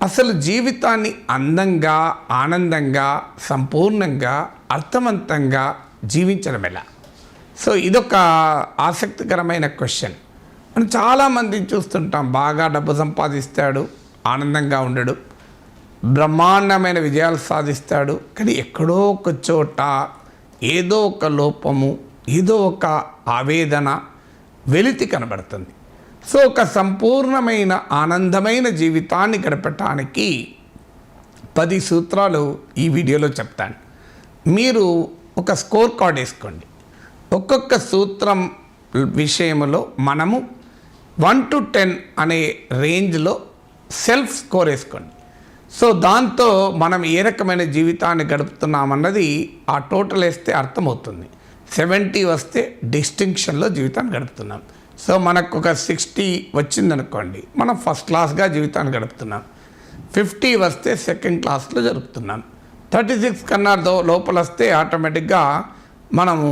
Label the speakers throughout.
Speaker 1: అసలు జీవితాన్ని అందంగా, ఆనందంగా, సంపూర్ణంగా, అర్థవంతంగా జీవించడం ఎలా? సో ఇదొక ఆసక్తికరమైన క్వశ్చన్. మనం చాలామందిని చూస్తుంటాం, బాగా డబ్బు సంపాదిస్తాడు, ఆనందంగా ఉండడు, బ్రహ్మాండమైన విజయాలు సాధిస్తాడు, కానీ ఎక్కడో ఒక చోట ఏదో ఒక లోపము, ఏదో ఒక ఆవేదన, వెలితి కనబడుతుంది. సో ఒక సంపూర్ణమైన ఆనందమైన జీవితాన్ని గడపటానికి 10 సూత్రాలు ఈ వీడియోలో చెప్తాను. మీరు ఒక స్కోర్ కార్డ్ వేసుకోండి. ఒక్కొక్క సూత్రం విషయంలో మనము 1 to 10 అనే రేంజ్లో సెల్ఫ్ స్కోర్ వేసుకోండి. సో దాంతో మనం ఏ రకమైన జీవితాన్ని గడుపుతున్నామన్నది ఆ టోటల్ వేస్తే అర్థమవుతుంది. 70 వస్తే డిస్టింక్షన్లో జీవితాన్ని గడుపుతున్నాం. సో మనకు ఒక 60 వచ్చిందనుకోండి, మనం ఫస్ట్ క్లాస్గా జీవితాన్ని గడుపుతున్నాం. 50 వస్తే సెకండ్ క్లాస్లో జరుపుతున్నాం. 36 కన్నా లోపల వస్తే ఆటోమేటిక్గా మనము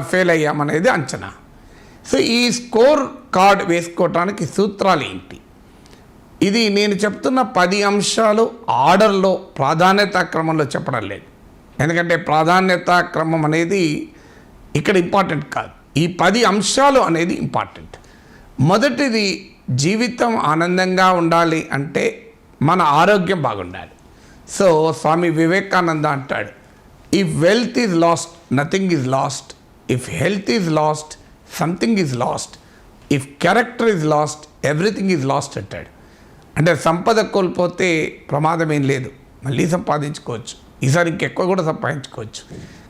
Speaker 1: ఫెయిల్ అయ్యామనేది అంచనా. సో ఈ స్కోర్ కార్డ్ వేసుకోవటానికి సూత్రాలు ఏంటి? ఇది నేను చెప్తున్న 10 అంశాలు ఆర్డర్లో, ప్రాధాన్యతా క్రమంలో చెప్పడం లేదు. ఎందుకంటే ప్రాధాన్యతా క్రమం అనేది ఇక్కడ ఇంపార్టెంట్ కాదు. ఈ 10 అంశాలు అనేది ఇంపార్టెంట్. మొదటిది, జీవితం ఆనందంగా ఉండాలి అంటే మన ఆరోగ్యం బాగుండాలి. సో స్వామి వివేకానంద అంటాడు, if wealth is lost nothing is lost, if health is lost something is lost, if character is lost everything is lost అంటాడు. అంటే సంపద కోల్పోతే ప్రమాదం ఏం లేదు, మళ్ళీ సంపాదించుకోవచ్చు, ఈసారి ఇంకెక్కువ కూడా సంపాదించుకోవచ్చు.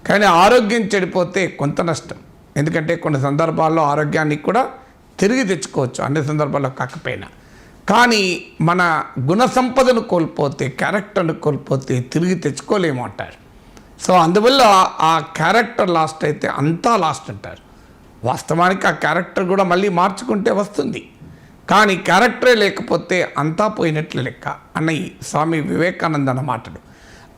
Speaker 1: కానీ ఆరోగ్యం చెడిపోతే కొంత నష్టం. ఎందుకంటే కొన్ని సందర్భాల్లో ఆరోగ్యాన్ని కూడా తిరిగి తెచ్చుకోవచ్చు, అన్ని సందర్భాల్లో కాకపోయినా. కానీ మన గుణ సంపదను కోల్పోతే, క్యారెక్టర్ను కోల్పోతే తిరిగి తెచ్చుకోలేము అంటారు. సో అందువల్ల ఆ క్యారెక్టర్ లాస్ట్ అయితే అంతా లాస్ట్ అంటారు. వాస్తవానికి ఆ క్యారెక్టర్ కూడా మళ్ళీ మార్చుకుంటే వస్తుంది, కానీ క్యారెక్టరే లేకపోతే అంతా పోయినట్లే లెక్క అన్నవి స్వామి వివేకానంద అన్న మాటలు.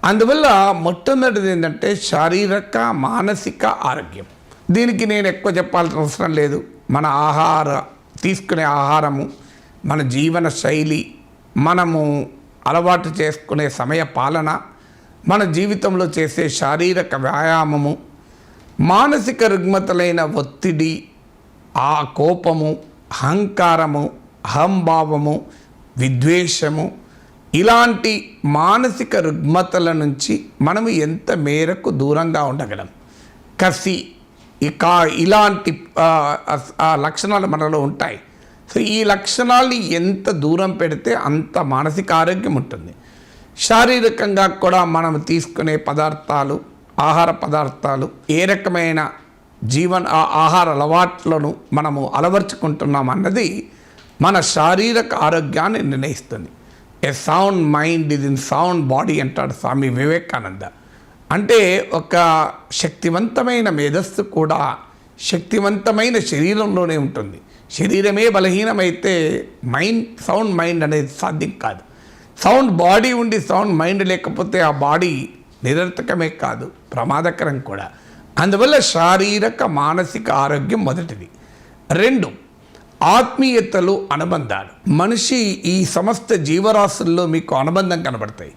Speaker 1: అందువల్ల మొట్టమొదటిది ఏంటంటే శారీరక మానసిక ఆరోగ్యం. దీనికి నేను ఎక్కువ చెప్పాల్సిన అవసరం లేదు. మన తీసుకునే ఆహారము, మన జీవన శైలి, మనము అలవాటు చేసుకునే సమయ పాలన, మన జీవితంలో చేసే శారీరక వ్యాయామము, మానసిక రుగ్మతలైన ఒత్తిడి, ఆ కోపము, అహంకారము, అహంభావము, విద్వేషము, ఇలాంటి మానసిక రుగ్మతల నుంచి మనము ఎంత మేరకు దూరంగా ఉండగలం. కసి, ఇలాంటి లక్షణాలు మనలో ఉంటాయి. సో ఈ లక్షణాలని ఎంత దూరం పెడితే అంత మానసిక ఆరోగ్యం ఉంటుంది. శారీరకంగా కూడా మనం తీసుకునే పదార్థాలు, ఆహార పదార్థాలు, ఏ రకమైన ఆహార అలవాట్లను మనము అలవర్చుకుంటున్నాం అన్నది మన శారీరక ఆరోగ్యాన్ని నిర్ణయిస్తుంది. A sound mind is in sound body అంటాడు స్వామి వివేకానంద. అంటే ఒక శక్తివంతమైన మేధస్సు కూడా శక్తివంతమైన శరీరంలోనే ఉంటుంది. శరీరమే బలహీనమైతే సౌండ్ మైండ్ అనేది సాధ్యం కాదు. సౌండ్ బాడీ ఉండి సౌండ్ మైండ్ లేకపోతే ఆ బాడీ నిరర్థకమే కాదు, ప్రమాదకరం కూడా. అందువల్ల శారీరక మానసిక ఆరోగ్యం మొదటిది. 2, ఆత్మీయతలు, అనుబంధాలు. మనిషి ఈ సమస్త జీవరాశుల్లో మీకు అనుబంధం కనబడతాయి.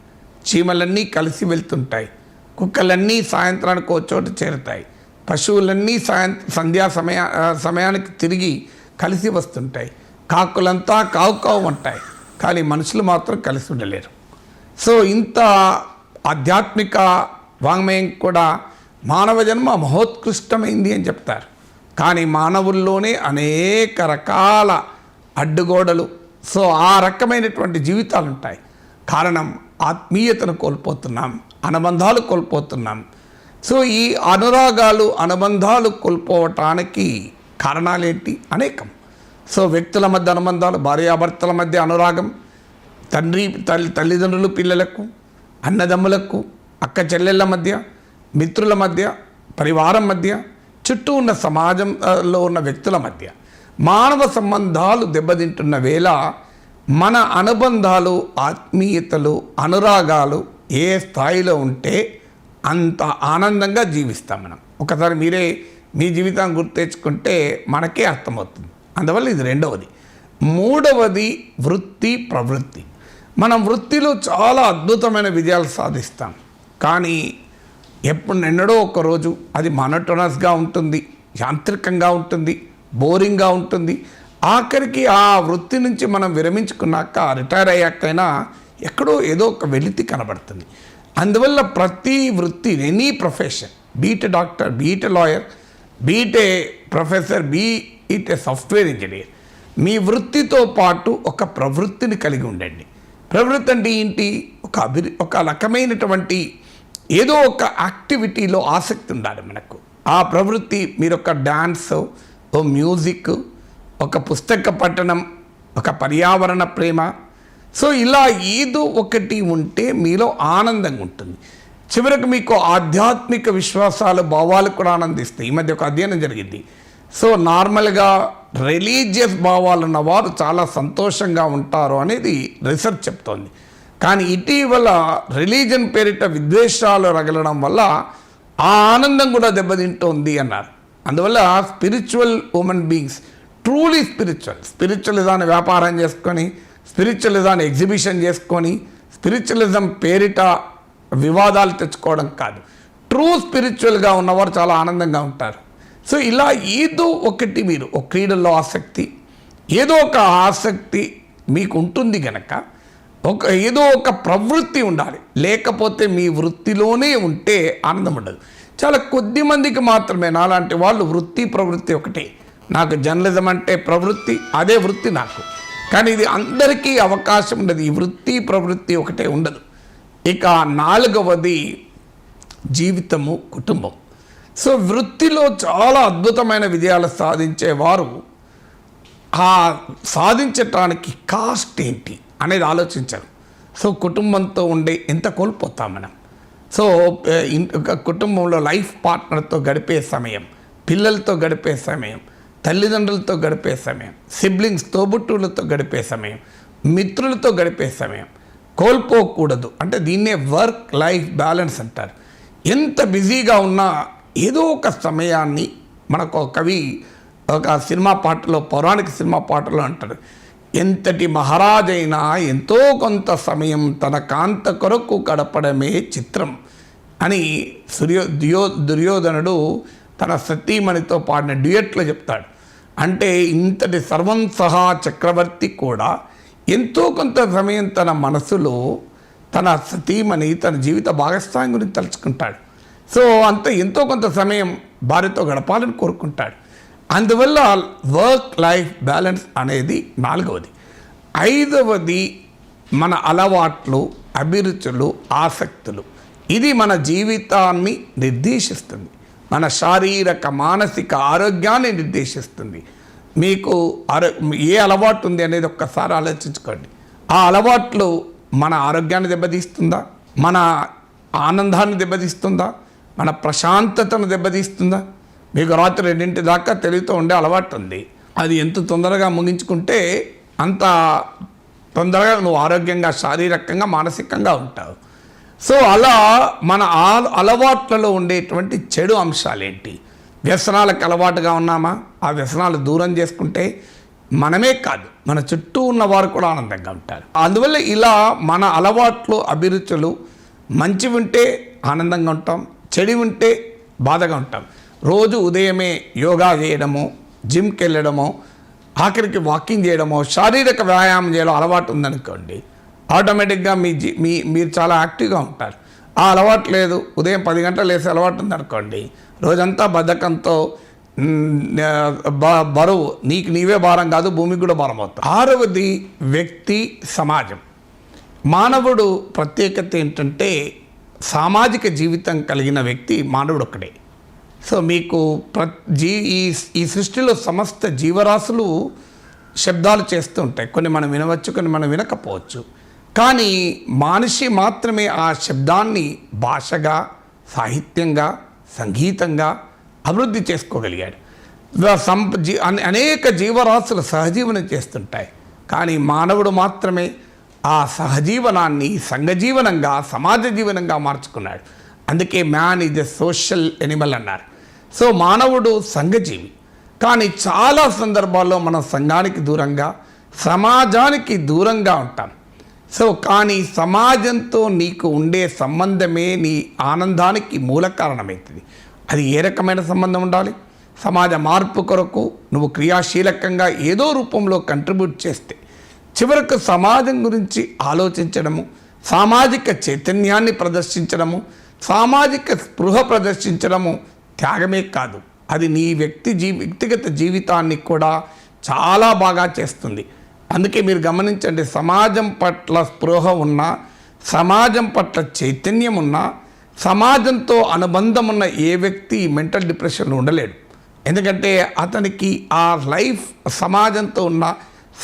Speaker 1: చీమలన్నీ కలిసి వెళ్తుంటాయి, కుక్కలన్నీ సాయంత్రానికి ఒక చోట చేరుతాయి, పశువులన్నీ సంధ్యా సమయానికి తిరిగి కలిసి వస్తుంటాయి, కాకులంతా కావు ఉంటాయి, కానీ మనుషులు మాత్రం కలిసి ఉండలేరు. సో ఇంత ఆధ్యాత్మిక వాంగ్మయం కూడా మానవ జన్మ మహోత్కృష్టమైంది అని చెప్తారు. కానీ మానవుల్లోనే అనేక రకాల అడ్డుగోడలు, సో ఆ రకమైనటువంటి జీవితాలు ఉంటాయి. కారణం ఆత్మీయతను కోల్పోతున్నాం, అనుబంధాలు కోల్పోతున్నాం. సో ఈ అనుబంధాలు కోల్పోవటానికి కారణాలేంటి? అనేకం. సో వ్యక్తుల మధ్య అనుబంధాలు, భార్యాభర్తల మధ్య అనురాగం, తల్లిదండ్రులు పిల్లలకు, అన్నదమ్ములకు, అక్క చెల్లెళ్ళ మధ్య, మిత్రుల మధ్య, పరివారం మధ్య, చుట్టూ ఉన్న సమాజంలో ఉన్న వ్యక్తుల మధ్య మానవ సంబంధాలు దెబ్బతింటున్న వేళ మన అనుబంధాలు, ఆత్మీయతలు, అనురాగాలు ఏ స్థాయిలో ఉంటే అంత ఆనందంగా జీవిస్తాం మనం. ఒకసారి మీరే మీ జీవితాన్ని గుర్తు తెచ్చుకుంటే మనకే అర్థమవుతుంది. అందువల్ల ఇది 2వది. 3వది వృత్తి, ప్రవృత్తి. మనం వృత్తిలో చాలా అద్భుతమైన విజయాలు సాధిస్తాం, కానీ ఎన్నడో ఒక రోజు అది మోనోటోనస్గా ఉంటుంది, యాంత్రికంగా ఉంటుంది, బోరింగ్గా ఉంటుంది. ఆఖరికి ఆ వృత్తి నుంచి మనం విరమించుకున్నాక రిటైర్ అయ్యాకైనా ఎక్కడో ఏదో ఒక వెలితి కనబడుతుంది. అందువల్ల ప్రతి వృత్తి, any profession, be it doctor, be it lawyer, be it a professor, be it a software engineer, మీ వృత్తితో పాటు ఒక ప్రవృత్తిని కలిగి ఉండండి. ప్రవృత్తి అంటే ఏంటి? ఒక రకమైనటువంటి ఏదో ఒక యాక్టివిటీలో ఆసక్తి ఉండాలి మనకు. ఆ ప్రవృత్తి మీరు ఒక డ్యాన్స్, ఓ మ్యూజిక్, ఒక పుస్తక పఠనం, ఒక పర్యావరణ ప్రేమ, సో ఇలా ఏదో ఒకటి ఉంటే మీలో ఆనందంగా ఉంటుంది. చివరికి మీకు ఆధ్యాత్మిక విశ్వాసాలు, భావాలు కూడా ఆనందిస్తాయి. ఈ మధ్య ఒక అధ్యయనం జరిగింది. సో నార్మల్గా రిలీజియస్ భావాలు ఉన్నవారు చాలా సంతోషంగా ఉంటారు అనేది రీసెర్చ్ చెప్తోంది. కానీ ఇటీవల రిలీజన్ పేరిట విద్వేషాలు రగలడం వల్ల ఆ ఆనందం కూడా దెబ్బతింటోంది అన్నారు. అందువల్ల స్పిరిచువల్ హ్యూమన్ బీయింగ్స్, ట్రూలీ స్పిరిచువలిజాన్ని వ్యాపారం చేసుకొని, స్పిరిచువలిజాన్ని ఎగ్జిబిషన్ చేసుకొని, స్పిరిచువలిజం పేరిట వివాదాలు తెచ్చుకోవడం కాదు. ట్రూ స్పిరిచువల్గా ఉన్నవారు చాలా ఆనందంగా ఉంటారు. సో ఇలా ఏదో ఒకటి మీరు ఒక క్రీడల్లో ఆసక్తి, ఏదో ఒక ఆసక్తి మీకు ఉంటుంది కనుక ఏదో ఒక ప్రవృత్తి ఉండాలి. లేకపోతే మీ వృత్తిలోనే ఉంటే ఆనందం ఉండదు. చాలా కొద్ది మందికి మాత్రమే నాలాంటి వాళ్ళు వృత్తి ప్రవృత్తి ఒకటే. నాకు జర్నలిజం అంటే ప్రవృత్తి, అదే వృత్తి నాకు. కానీ ఇది అందరికీ అవకాశం ఉండదు. ఈ వృత్తి ప్రవృత్తి ఒకటే ఉండదు. ఇక 4వది జీవితము, కుటుంబం. సో వృత్తిలో చాలా అద్భుతమైన విజయాలు సాధించేవారు ఆ సాధించటానికి కాస్ట్ ఏంటి అనేది ఆలోచించారు. సో కుటుంబంతో ఉండే ఎంత కోల్పోతాం మనం. సో కుటుంబంలో లైఫ్ పార్ట్నర్తో గడిపే సమయం, పిల్లలతో గడిపే సమయం, తల్లిదండ్రులతో గడిపే సమయం, సిబ్లింగ్స్, తోబుట్టువులతో గడిపే సమయం, మిత్రులతో గడిపే సమయం కోల్పోకూడదు. అంటే దీన్నే వర్క్ లైఫ్ బ్యాలెన్స్ అంటారు. ఎంత బిజీగా ఉన్నా ఏదో ఒక సమయాన్ని, మనకు ఒక కవి ఒక సినిమా పాటలో, పౌరాణిక సినిమా పాటలో అంటారు, ఎంతటి మహారాజైనా ఎంతో కొంత సమయం తన కాంత కొరకు గడపడమే చిత్రం అని దుర్యోధనుడు తన సతీమణితో పాడిన డ్యూయట్లో చెప్తాడు. అంటే ఇంతటి సర్వం సహా చక్రవర్తి కూడా ఎంతో కొంత సమయం తన మనసులో తన సతీమణి, తన జీవిత భాగస్వామి గురించి తలుచుకుంటాడు. సో అంత ఎంతో కొంత సమయం భార్యతో గడపాలని కోరుకుంటాడు. అందువల్ల వర్క్ లైఫ్ బ్యాలెన్స్ అనేది 4వది. 5వది మన అలవాట్లు, అభిరుచులు, ఆసక్తులు. ఇది మన జీవితాన్ని నిర్దేశిస్తుంది. మన శారీరక మానసిక ఆరోగ్యాన్ని నిర్దేశిస్తుంది. మీకు ఏ అలవాటు ఉంది అనేది ఒక్కసారి ఆలోచించుకోండి. ఆ అలవాట్లు మన ఆరోగ్యాన్ని దెబ్బతీస్తుందా, మన ఆనందాన్ని దెబ్బతీస్తుందా, మన ప్రశాంతతను దెబ్బతీస్తుందా? మీకు రాత్రి 2 దాకా తెలివితో ఉండే అలవాటు ఉంది. అది ఎంత తొందరగా ముగించుకుంటే అంత తొందరగా నువ్వు ఆరోగ్యంగా, శారీరకంగా, మానసికంగా ఉంటావు. సో అలా మన అలవాట్లలో ఉండేటువంటి చెడు అంశాలేంటి? వ్యసనాలకు అలవాటుగా ఉన్నామా? ఆ వ్యసనాలు దూరం చేసుకుంటే మనమే కాదు, మన చుట్టూ ఉన్నవారు కూడా ఆనందంగా ఉంటారు. అందువల్ల ఇలా మన అలవాట్లు, అభిరుచులు మంచి ఉంటే ఆనందంగా ఉంటాం, చెడు ఉంటే బాధగా ఉంటాం. రోజు ఉదయమే యోగా చేయడమో, జిమ్కి వెళ్ళడమో, ఆఖరికి వాకింగ్ చేయడమో, శారీరక వ్యాయామం చేయడం అలవాటు ఉందనుకోండి, ఆటోమేటిక్గా మీరు చాలా యాక్టివ్గా ఉంటారు. ఆ అలవాటు లేదు, ఉదయం 10 గంటలు లేసే అలవాటు ఉందనుకోండి, రోజంతా బద్ధకంతో బరువు, నీకు నీవే భారం కాదు, భూమికి కూడా భారం అవుతావు. 6వది వ్యక్తి, సమాజం. మానవుడు ప్రత్యేకత ఏంటంటే సామాజిక జీవితం కలిగిన వ్యక్తి మానవుడు ఒక్కడే. సో మీకు ఈ సృష్టిలో సమస్త జీవరాశులు శబ్దాలు చేస్తూ ఉంటాయి. కొన్ని మనం వినవచ్చు, కొన్ని మనం వినకపోవచ్చు. కానీ మనిషి మాత్రమే ఆ శబ్దాన్ని భాషగా, సాహిత్యంగా, సంగీతంగా అభివృద్ధి చేసుకోగలిగాడు. అనేక జీవరాశులు సహజీవనం చేస్తుంటాయి, కానీ మానవుడు మాత్రమే ఆ సహజీవనాన్ని సంఘజీవనంగా, సమాజ జీవనంగా మార్చుకున్నాడు. అందుకే man is a social Animal అన్నారు. సో మానవుడు సంఘజీవి. కానీ చాలా సందర్భాల్లో మనం సంఘానికి దూరంగా, సమాజానికి దూరంగా ఉంటాం. సో కానీ సమాజంతో నీకు ఉండే సంబంధమే నీ ఆనందానికి మూల కారణమవుతుంది. అది ఏ రకమైన సంబంధం ఉండాలి? సమాజ మార్పు కొరకు నువ్వు క్రియాశీలకంగా ఏదో రూపంలో కంట్రిబ్యూట్ చేస్తే చివరకు సమాజం గురించి ఆలోచించడము, సామాజిక చైతన్యాన్ని ప్రదర్శించడము, సామాజిక స్పృహ ప్రదర్శించడము త్యాగమే కాదు, అది నీ వ్యక్తిగత జీవితాన్ని కూడా చాలా బాగా చేస్తుంది. అందుకే మీరు గమనించండి, సమాజం పట్ల స్పృహ ఉన్నా, సమాజం పట్ల చైతన్యం ఉన్నా, సమాజంతో అనుబంధం ఉన్న ఏ వ్యక్తి మెంటల్ డిప్రెషన్లో ఉండలేడు. ఎందుకంటే అతనికి ఆ లైఫ్ సమాజంతో ఉన్న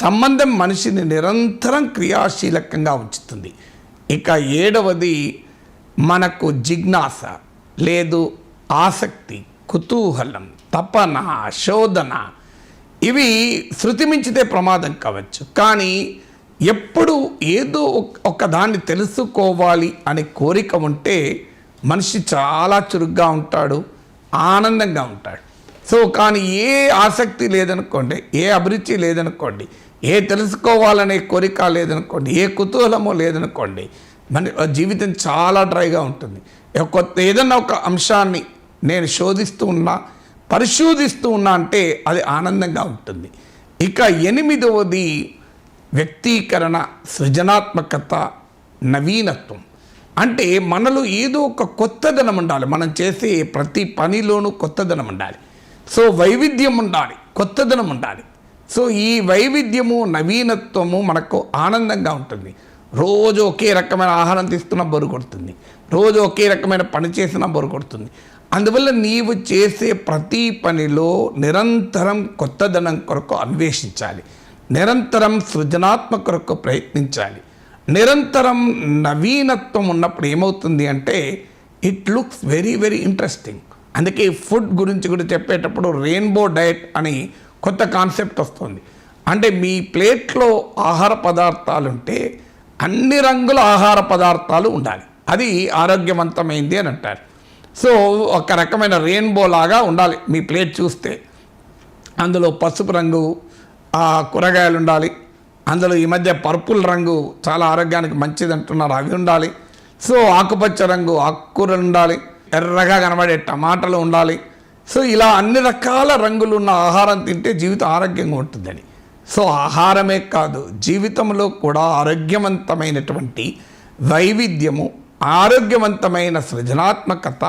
Speaker 1: సంబంధం మనిషిని నిరంతరం క్రియాశీలకంగా ఉంచుతుంది. ఇక 7వది మనకు జిజ్ఞాస లేదు, ఆసక్తి, కుతూహలం, తపన, శోధన, ఇవి శృతి మించితే ప్రమాదం కావచ్చు. కానీ ఎప్పుడు ఏదో ఒక దాన్ని తెలుసుకోవాలి అనే కోరిక ఉంటే మనిషి చాలా చురుగ్గా ఉంటాడు, ఆనందంగా ఉంటాడు. సో కానీ ఏ ఆసక్తి లేదనుకోండి, ఏ అభిరుచి లేదనుకోండి, ఏ తెలుసుకోవాలనే కోరిక లేదనుకోండి, ఏ కుతూహలమో లేదనుకోండి, మన జీవితం చాలా డ్రైగా ఉంటుంది. ఏదన్నా ఒక అంశాన్ని నేను శోధిస్తూ ఉన్నా, పరిశోధిస్తూ ఉన్నా అంటే అది ఆనందంగా ఉంటుంది. ఇక 8వది వ్యక్తీకరణ, సృజనాత్మకత, నవీనత్వం. అంటే మనలో ఏదో ఒక కొత్తదనం ఉండాలి. మనం చేసే ప్రతి పనిలోనూ కొత్తదనం ఉండాలి. సో వైవిధ్యం ఉండాలి, కొత్తదనం ఉండాలి. సో ఈ వైవిధ్యము, నవీనత్వము మనకు ఆనందంగా ఉంటుంది. రోజు ఒకే రకమైన ఆహారం తీసుకున్నా బొరు కొడుతుంది, రోజు ఒకే రకమైన పని చేసినా బొరు కొడుతుంది. అందువల్ల నీవు చేసే ప్రతి పనిలో నిరంతరం కొత్తదనం కొరకు అన్వేషించాలి, నిరంతరం సృజనాత్మక కొరకు ప్రయత్నించాలి. నిరంతరం నవీనత్వం ఉన్నప్పుడు ఏమవుతుంది అంటే it looks very very interesting. అందుకే ఫుడ్ గురించి కూడా చెప్పేటప్పుడు రెయిన్బో డయట్ అని కొత్త కాన్సెప్ట్ వస్తుంది. అంటే మీ ప్లేట్లో ఆహార పదార్థాలు ఉంటే అన్ని రంగుల ఆహార పదార్థాలు ఉండాలి, అది ఆరోగ్యవంతమైంది అని అంటారు. సో ఒక రకమైన రెయిన్బో లాగా ఉండాలి మీ ప్లేట్ చూస్తే. అందులో పసుపు రంగు కూరగాయలు ఉండాలి, అందులో ఈ మధ్య పర్పుల్ రంగు చాలా ఆరోగ్యానికి మంచిది అంటున్నారు, అవి ఉండాలి. సో ఆకుపచ్చ రంగు ఆకుకూరలు ఉండాలి, ఎర్రగా కనబడే టమాటాలు ఉండాలి. సో ఇలా అన్ని రకాల రంగులు ఉన్న ఆహారం తింటే జీవితం ఆరోగ్యంగా ఉంటుందని. సో ఆహారమే కాదు, జీవితంలో కూడా ఆరోగ్యవంతమైనటువంటి వైవిధ్యము, ఆరోగ్యవంతమైన సృజనాత్మకత,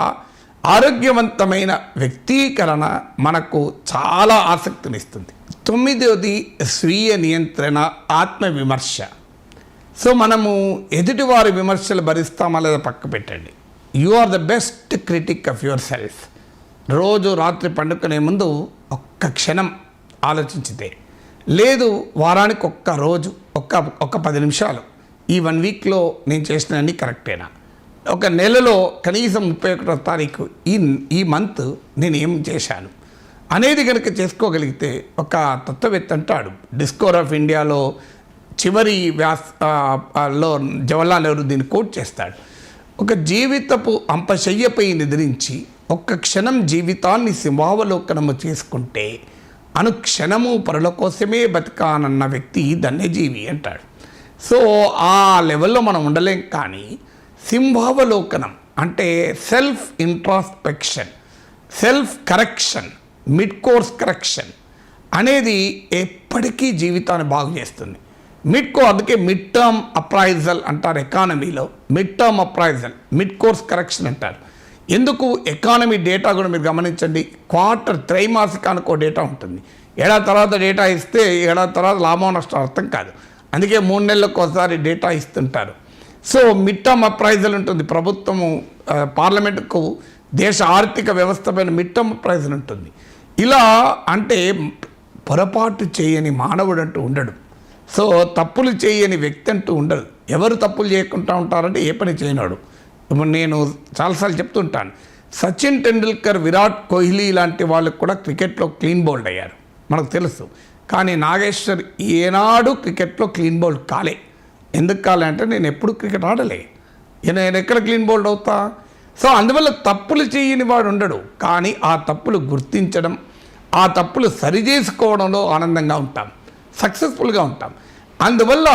Speaker 1: ఆరోగ్యవంతమైన వ్యక్తీకరణ మనకు చాలా ఆసక్తినిస్తుంది. 9వది స్వీయ నియంత్రణ, ఆత్మవిమర్శ. సో మనము ఎదుటివారి విమర్శలు భరిస్తామా లేదా పక్క పెట్టండి. You are the best critic of yourself. రోజు రాత్రి పండుకునే ముందు ఒక్క క్షణం ఆలోచించితే, లేదు వారానికి ఒక్క రోజు ఒక 10 నిమిషాలు, ఈ 1 వీక్లో నేను చేసినవన్నీ కరెక్టేనా, ఒక నెలలో కనీసం 31వ తారీఖు ఈ మంత్ నేను ఏం చేశాను అనేది కనుక చేసుకోగలిగితే, ఒక తత్వవేత్త అంటాడు, డిస్కవర్ ఆఫ్ ఇండియాలో చివరి లో జవహర్లాల్ నెహ్రూ దీన్ని కోట్ చేస్తాడు. ఒక జీవితపు అంపశయ్యపై నిద్రించి ఒక్క క్షణం జీవితాన్ని సింహావలోకనము చేసుకుంటే అనుక్షణము పరుల కోసమే బతకానన్న వ్యక్తి ధన్యజీవి అంటాడు. సో ఆ లెవెల్లో మనం ఉండలేం. కానీ సింహావలోకనం అంటే self introspection, self correction, mid course correction అనేది ఎప్పటికీ జీవితాన్ని బాగు చేస్తుంది. అందుకే మిడ్ టర్మ్ అప్రైజల్ అంటారు ఎకానమీలో, mid term appraisal, mid course correction అంటారు. ఎందుకు? ఎకానమీ డేటా కూడా మీరు గమనించండి, త్రైమాసికానికి డేటా ఉంటుంది. ఏడాది తర్వాత డేటా ఇస్తే ఏడాది తర్వాత లాభం నష్టం అర్థం కాదు. అందుకే 3 నెలలకు ఒకసారి డేటా ఇస్తుంటారు. సో మిడ్ టర్మ్ అప్రైజల్ ఉంటుంది. ప్రభుత్వము పార్లమెంటుకు దేశ ఆర్థిక వ్యవస్థ పైన మిడ్ టర్మ్ అప్రైజల్ ఉంటుంది. ఇలా అంటే పొరపాటు చేయని మానవుడు అంటూ ఉండడు. సో తప్పులు చేయని వ్యక్తి అంటూ ఉండదు. ఎవరు తప్పులు చేయకుండా ఉంటారంటే ఏ పని చేయనాడు. నేను చాలాసార్లు చెప్తుంటాను, సచిన్ టెండూల్కర్, విరాట్ కోహ్లీ లాంటి వాళ్ళకు కూడా క్రికెట్లో క్లీన్ బౌల్డ్ అయ్యారు, మనకు తెలుసు. కానీ నాగేశ్వర్ ఏనాడు క్రికెట్లో క్లీన్ బౌల్డ్ కాలే. ఎందుకు కాలే అంటే నేను ఎప్పుడు క్రికెట్ ఆడలే, నేను ఎక్కడ క్లీన్ బౌల్డ్ అవుతా. సో అందువల్ల తప్పులు చేయని వాడు ఉండడు. కానీ ఆ తప్పులు గుర్తించడం, ఆ తప్పులు సరిచేసుకోవడంలో ఆనందంగా ఉంటాం, సక్సెస్ఫుల్గా ఉంటాం. అందువల్ల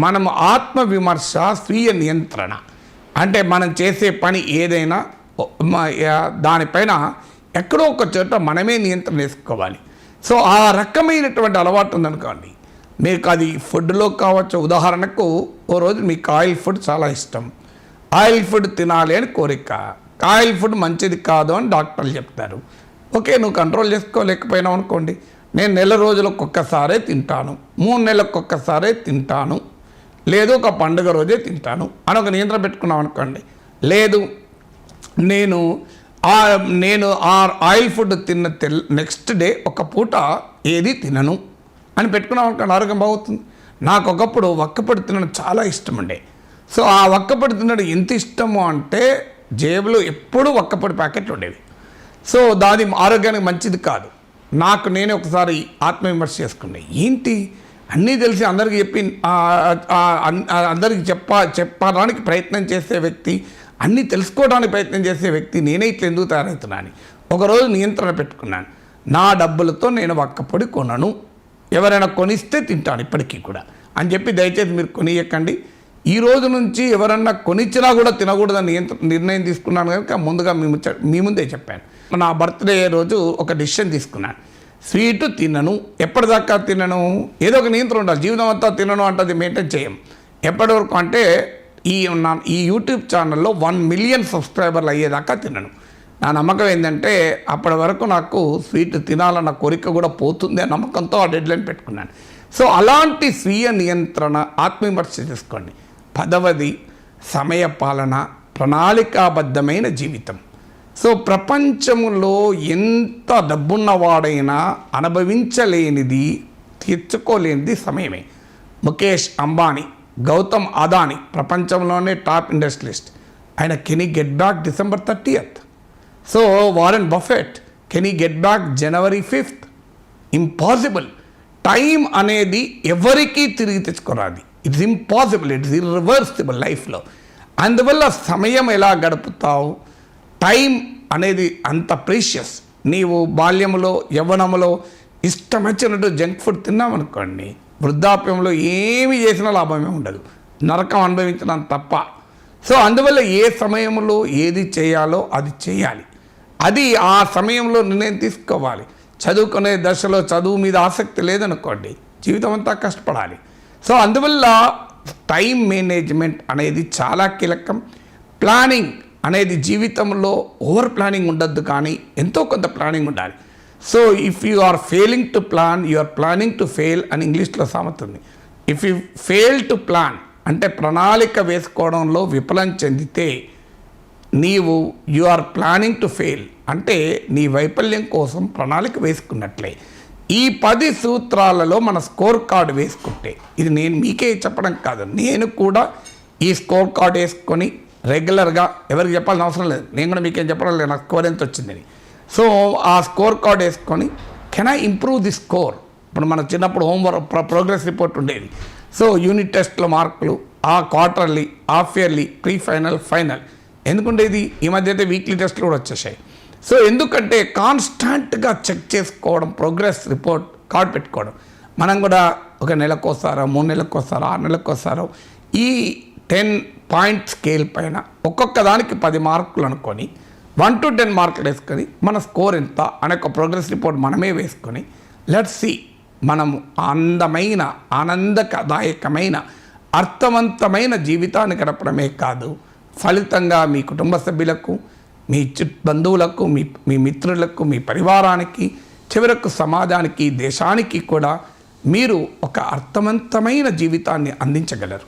Speaker 1: మనం ఆత్మవిమర్శ, స్వీయ నియంత్రణ అంటే మనం చేసే పని ఏదైనా దానిపైన ఎక్కడో ఒక చోట మనమే నియంత్రణ వేసుకోవాలి. సో ఆ రకమైనటువంటి అలవాటు ఉందనుకోండి, మీకు అది ఫుడ్లో కావచ్చు. ఉదాహరణకు ఓ రోజు మీకు ఆయిల్ ఫుడ్ చాలా ఇష్టం, ఆయిల్ ఫుడ్ తినాలి అని కోరిక, ఆయిల్ ఫుడ్ మంచిది కాదు అని డాక్టర్లు చెప్తారు. ఓకే, నువ్వు కంట్రోల్ చేసుకోలేకపోయినావు అనుకోండి, నేను నెల రోజులకు ఒక్కసారే తింటాను, 3 నెలలకు ఒక్కసారే తింటాను, లేదు ఒక పండుగ రోజే తింటాను అని ఒక నియంత్రణ పెట్టుకున్నాం అనుకోండి. లేదు నేను ఆ ఆయిల్ ఫుడ్ తిన్న నెక్స్ట్ డే ఒక పూట ఏది తినను అని పెట్టుకున్నాం అనుకోండి, ఆరోగ్యం బాగుతుంది. నాకు ఒకప్పుడు వక్కపొడి తినడం చాలా ఇష్టం ఉండే. సో ఆ వక్కపొడి తినడం ఎంత ఇష్టమో అంటే జేబులో ఎప్పుడూ వక్కపొడి ప్యాకెట్లు ఉండేవి. సో దాని ఆరోగ్యానికి మంచిది కాదు. నాకు నేనే ఒకసారి ఆత్మవిమర్శ చేసుకున్నాను. ఏంటి అన్నీ తెలిసి అందరికీ చెప్పి అందరికీ చెప్పడానికి ప్రయత్నం చేసే వ్యక్తి, అన్నీ తెలుసుకోవడానికి ప్రయత్నం చేసే వ్యక్తి నేనే ఇట్లా ఎందుకు తయారవుతున్నాను. ఒకరోజు నియంత్రణ పెట్టుకున్నాను, నా డబ్బులతో నేను వక్కపొడి కొనను, ఎవరైనా కొనిస్తే తింటాను ఇప్పటికీ కూడా అని చెప్పి దయచేసి మీరు కొనియకండి. ఈ రోజు నుంచి ఎవరన్నా కొనిచ్చినా కూడా తినకూడదని నిర్ణయం తీసుకున్నాను కనుక ముందుగా మీ ముందే చెప్పాను. నా బర్త్డే రోజు ఒక డిసిషన్ తీసుకున్నాను, స్వీటు తినను. ఎప్పటిదాకా తినను, ఏదో ఒక నియంత్రణ ఉండాలి. జీవితం అంతా తినను అంటే అది మెయింటైన్ చేయం. ఎప్పటి వరకు అంటే ఈ యూట్యూబ్ ఛానల్లో 1 మిలియన్ సబ్స్క్రైబర్లు అయ్యేదాకా తినను. నా నమ్మకం ఏంటంటే అప్పటి వరకు నాకు స్వీట్ తినాలన్న కోరిక కూడా పోతుంది అనే నమ్మకంతో ఆ డెడ్లైన్ పెట్టుకున్నాను. సో అలాంటి స్వీయ నియంత్రణ, ఆత్మవిమర్శ చేసుకోండి. 10వది సమయపాలన, ప్రణాళికాబద్ధమైన జీవితం. సో ప్రపంచంలో ఎంత డబ్బున్నవాడైనా అనుభవించలేనిది, తీర్చుకోలేనిది సమయమే. ముఖేష్ అంబానీ, గౌతమ్ అదానీ ప్రపంచంలోనే టాప్ ఇండస్ట్రియలిస్ట్. ఆయన can he get back December 30th. So Warren Buffett can he get back January 5th. Impossible. Time అనేది ఎవరికీ తిరిగి తెచ్చుకోరాది. ఇట్స్ ఇంపాసిబుల్, ఇట్స్ ఇర్రివర్సిబుల్ లైఫ్లో. అందువల్ల సమయం ఎలా గడుపుతావు, టైం అనేది అంత ప్రీషియస్. నీవు బాల్యంలో, యవ్వనంలో ఇష్టం వచ్చినట్టు జంక్ ఫుడ్ తిన్నామనుకోండి, వృద్ధాప్యంలో ఏమి చేసినా లాభమే ఉండదు, నరకం అనుభవించడం తప్ప. సో అందువల్ల ఏ సమయంలో ఏది చేయాలో అది చేయాలి. అది ఆ సమయంలో నిర్ణయం తీసుకోవాలి. చదువుకునే దశలో చదువు మీద ఆసక్తి లేదనుకోండి, జీవితం అంతా కష్టపడాలి. సో అందువల్ల టైం మేనేజ్మెంట్ అనేది చాలా కీలకం. ప్లానింగ్ అనేది జీవితంలో ఓవర్ ప్లానింగ్ ఉండద్దు, కానీ ఎంతో కొంత ప్లానింగ్ ఉండాలి. So if you are failing to plan, you are planning to fail అని ఇంగ్లీష్లో సామెత ఉంది. If you fail to plan అంటే ప్రణాళిక వేసుకోవడంలో విఫలం చెందితే నీవు you are planning to fail అంటే నీ వైఫల్యం కోసం ప్రణాళిక వేసుకున్నట్లే. ఈ 10 సూత్రాలలో మన స్కోర్ కార్డు వేసుకుంటే, ఇది నేను మీకే చెప్పడం కాదు, నేను కూడా ఈ స్కోర్ కార్డు వేసుకొని రెగ్యులర్గా ఎవరికి చెప్పాల్సిన అవసరం లేదు, నేను కూడా మీకేం చెప్పడం లేదు నాకు స్కోర్ ఎంత వచ్చిందని. సో ఆ స్కోర్ కార్డ్ వేసుకొని can I improve the score. ఇప్పుడు మన చిన్నప్పుడు హోంవర్క్ ప్రోగ్రెస్ రిపోర్ట్ ఉండేది. సో యూనిట్ టెస్ట్లో మార్కులు, ఆ quarterly, half yearly, pre final, final. ఎందుకుండేది? ఈ మధ్య అయితే వీక్లీ టెస్ట్లు కూడా వచ్చేసాయి. సో ఎందుకంటే కాన్స్టాంట్గా చెక్ చేసుకోవడం, ప్రోగ్రెస్ రిపోర్ట్ కార్డ్ పెట్టుకోవడం. మనం కూడా ఒక నెలకోసారో, 3 నెలలకోసారో, 6 నెలలకోసారో ఈ 10 పాయింట్ స్కేల్ పైన ఒక్కొక్క దానికి 10 మార్కులు అనుకొని 1 to 10 మార్కులు వేసుకొని మన స్కోర్ ఎంత అనే ఒక ప్రోగ్రెస్ రిపోర్ట్ మనమే వేసుకొని లెట్స్ సీ మనం అందమైన, ఆనందదాయకమైన, అర్థవంతమైన జీవితాన్ని గడపడమే కాదు, ఫలితంగా మీ కుటుంబ సభ్యులకు, మీ బంధువులకు, మీ మిత్రులకు, మీ పరివారానికి, చివరకు సమాజానికి, దేశానికి కూడా మీరు ఒక అర్థవంతమైన జీవితాన్ని అందించగలరు.